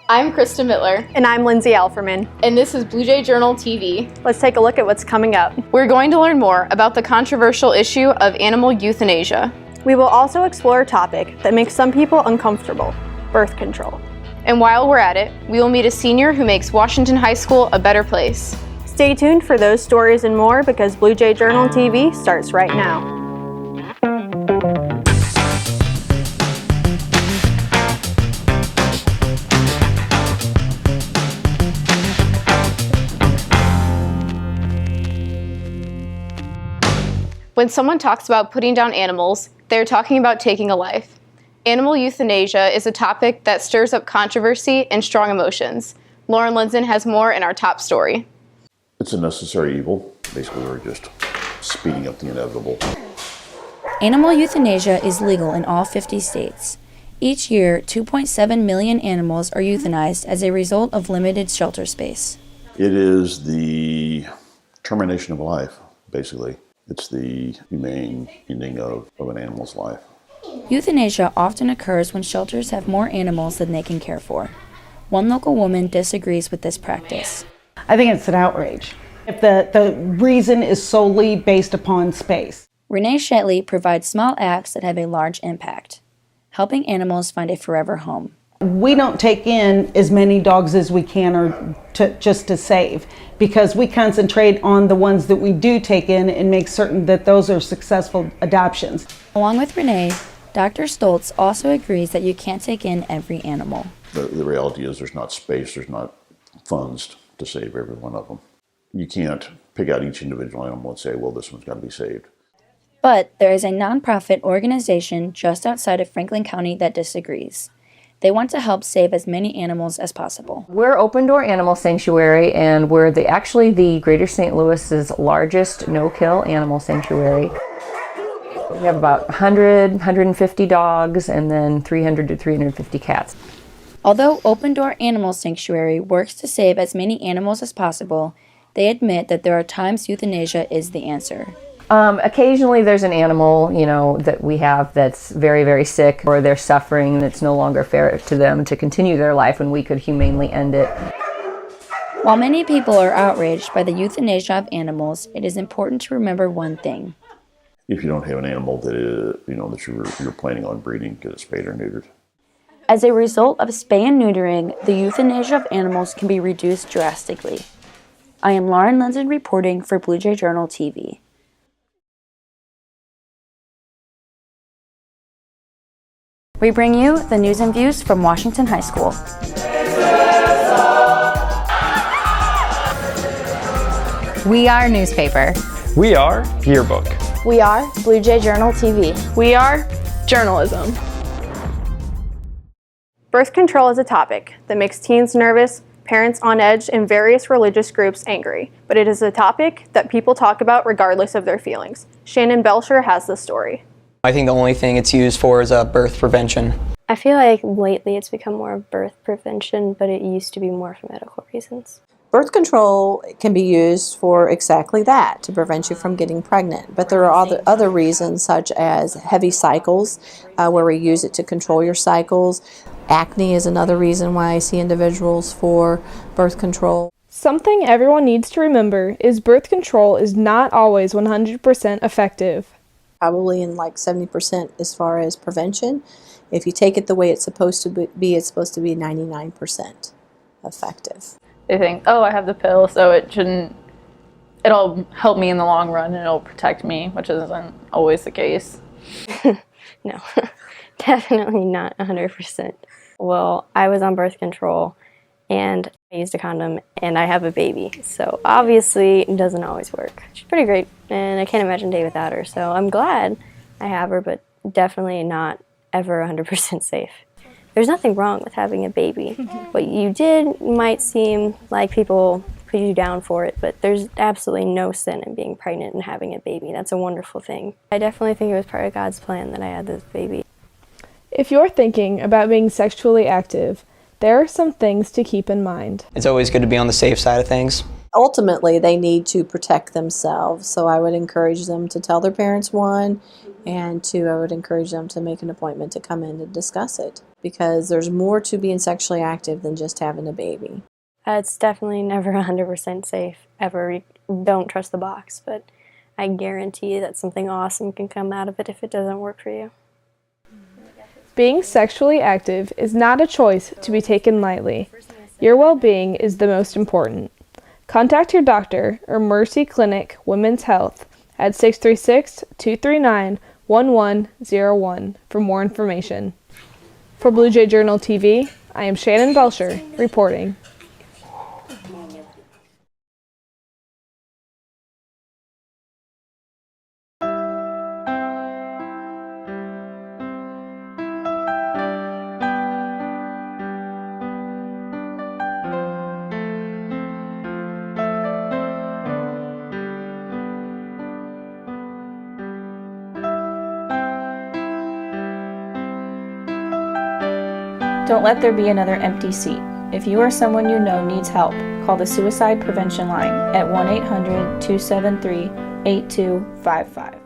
I'm Krista Mittler. And I'm Lindsay Alferman. And this is Blue Jay Journal TV. Let's take a look at what's coming up. We're going to learn more about the controversial issue of animal euthanasia. We will also explore a topic that makes some people uncomfortable: birth control. And while we're at it, we will meet a senior who makes Washington High School a better place. Stay tuned for those stories and more because Blue Jay Journal TV starts right now. When someone talks about putting down animals, they're talking about taking a life. Animal euthanasia is a topic that stirs up controversy and strong emotions. Lauren Linson has more in our top story. It's a necessary evil. Basically, we're just speeding up the inevitable. Animal euthanasia is legal in all 50 states. Each year, 2.7 million animals are euthanized as a result of limited shelter space. It is the termination of life, basically. It's the humane ending of an animal's life. Euthanasia often occurs when shelters have more animals than they can care for. One local woman disagrees with this practice. I think it's an outrage if the reason is solely based upon space. Renee Shetley provides small acts that have a large impact, helping animals find a forever home. We don't take in as many dogs as we can or just to save, because we concentrate on the ones that we do take in and make certain that those are successful adoptions. Along with Renee, Dr. Stoltz also agrees that you can't take in every animal. The reality is there's not space, there's not funds to save every one of them. You can't pick out each individual animal and say, well, this one's got to be saved. But there is a nonprofit organization just outside of Franklin County that disagrees. They want to help save as many animals as possible. We're Open Door Animal Sanctuary, and we're actually the Greater St. Louis's largest no-kill animal sanctuary. We have about 100, 150 dogs, and then 300 to 350 cats. Although Open Door Animal Sanctuary works to save as many animals as possible, they admit that there are times euthanasia is the answer. Occasionally there's an animal, that we have that's very, very sick, or they're suffering and it's no longer fair to them to continue their life when we could humanely end it. While many people are outraged by the euthanasia of animals, it is important to remember one thing. If you don't have an animal that you're planning on breeding, get it spayed or neutered. As a result of spay and neutering, the euthanasia of animals can be reduced drastically. I am Lauren Linson reporting for Blue Jay Journal TV. We bring you the news and views from Washington High School. We are newspaper. We are yearbook. We are Blue Jay Journal TV. We are journalism. Birth control is a topic that makes teens nervous, parents on edge, and various religious groups angry. But it is a topic that people talk about regardless of their feelings. Shannon Belcher has the story. I think the only thing it's used for is birth prevention. I feel like lately it's become more of birth prevention, but it used to be more for medical reasons. Birth control can be used for exactly that, to prevent you from getting pregnant. But there are other reasons, such as heavy cycles, where we use it to control your cycles. Acne is another reason why I see individuals for birth control. Something everyone needs to remember is birth control is not always 100% effective. Probably in like 70% as far as prevention. If you take it the way it's supposed to be, it's supposed to be 99% effective. They think, oh, I have the pill, so it'll help me in the long run and it'll protect me, which isn't always the case. No, definitely not 100%. Well, I was on birth control and I used a condom and I have a baby. So obviously it doesn't always work. She's pretty great and I can't imagine a day without her. So I'm glad I have her, but definitely not ever 100% safe. There's nothing wrong with having a baby. What you did might seem like people put you down for it, but there's absolutely no sin in being pregnant and having a baby. That's a wonderful thing. I definitely think it was part of God's plan that I had this baby. If you're thinking about being sexually active, there are some things to keep in mind. It's always good to be on the safe side of things. Ultimately, they need to protect themselves, so I would encourage them to tell their parents, one, And two, I would encourage them to make an appointment to come in and discuss it, because there's more to being sexually active than just having a baby. It's definitely never 100% safe, ever. Don't trust the box, but I guarantee that something awesome can come out of it if it doesn't work for you. Being sexually active is not a choice to be taken lightly. Your well-being is the most important. Contact your doctor or Mercy Clinic Women's Health at 636-239-1101 for more information. For Blue Jay Journal TV, I am Shannon Belcher reporting. Don't let there be another empty seat. If you or someone you know needs help, call the Suicide Prevention Line at 1-800-273-8255.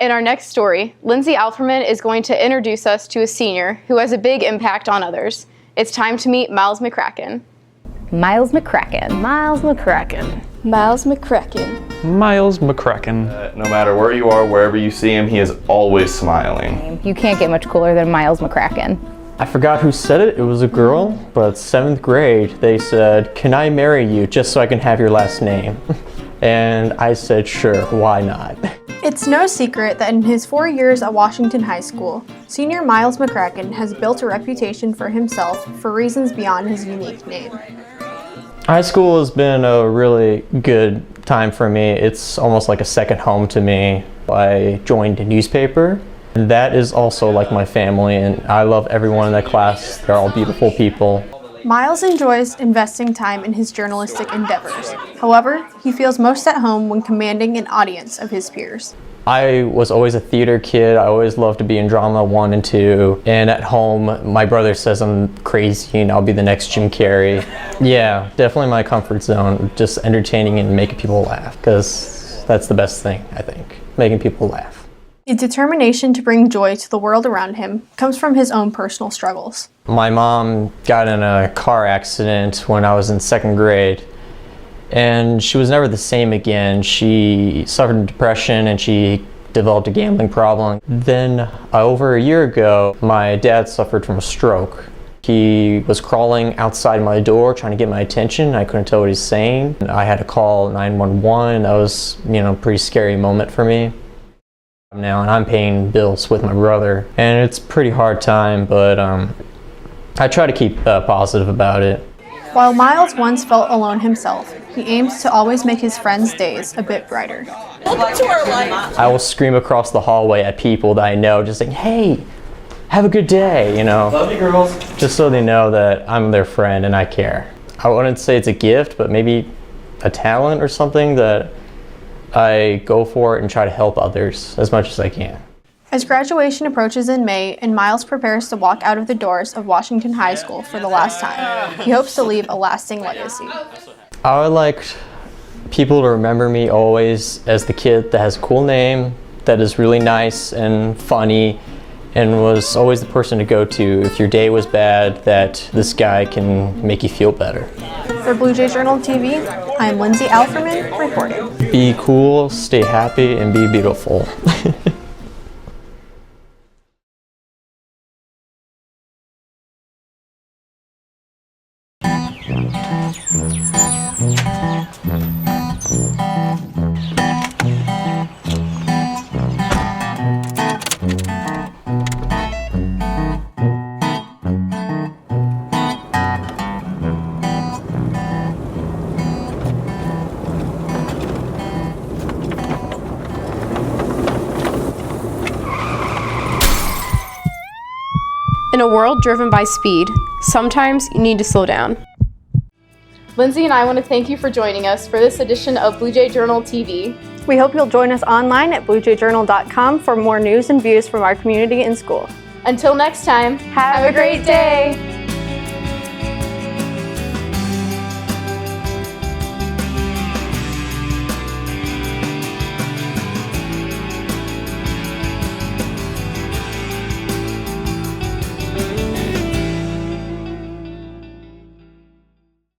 In our next story, Lindsay Alferman is going to introduce us to a senior who has a big impact on others. It's time to meet Myles McCracken. Myles McCracken. Myles McCracken. Myles McCracken. Myles McCracken. No matter where you are, wherever you see him, he is always smiling. You can't get much cooler than Myles McCracken. I forgot who said it. It was a girl, but 7th grade, they said, "Can I marry you just so I can have your last name?" And I said, sure, why not? It's no secret that in his 4 years at Washington High School, senior Myles McCracken has built a reputation for himself for reasons beyond his unique name. High school has been a really good time for me. It's almost like a second home to me. I joined a newspaper, and that is also like my family, and I love everyone in that class. They're all beautiful people. Myles enjoys investing time in his journalistic endeavors. However, he feels most at home when commanding an audience of his peers. I was always a theater kid. I always loved to be in drama 1 and 2. And at home, my brother says I'm crazy and I'll be the next Jim Carrey. Yeah, definitely my comfort zone, just entertaining and making people laugh, because that's the best thing, I think, making people laugh. His determination to bring joy to the world around him comes from his own personal struggles. My mom got in a car accident when I was in 2nd grade, and she was never the same again. She suffered depression and she developed a gambling problem. Then over a year ago, my dad suffered from a stroke. He was crawling outside my door trying to get my attention. I couldn't tell what he's saying. I had to call 911. That was, a pretty scary moment for me. Now, and I'm paying bills with my brother, and it's a pretty hard time, but I try to keep positive about it. While Myles once felt alone himself, he aims to always make his friends' days a bit brighter. I will scream across the hallway at people that I know, just saying, "Hey, have a good day," Love you, girls. just so they know that I'm their friend and I care. I wouldn't say it's a gift, but maybe a talent or something that I go for it and try to help others as much as I can. As graduation approaches in May and Myles prepares to walk out of the doors of Washington High School for the last time, he hopes to leave a lasting legacy. I would like people to remember me always as the kid that has a cool name, that is really nice and funny, and was always the person to go to if your day was bad, that this guy can make you feel better. For Blue Jay Journal TV, I'm Lindsay Alferman reporting. Be cool, stay happy, and be beautiful. In a world driven by speed, sometimes you need to slow down. Lindsay and I want to thank you for joining us for this edition of Blue Jay Journal TV. We hope you'll join us online at bluejayjournal.com for more news and views from our community and school. Until next time, have a great day!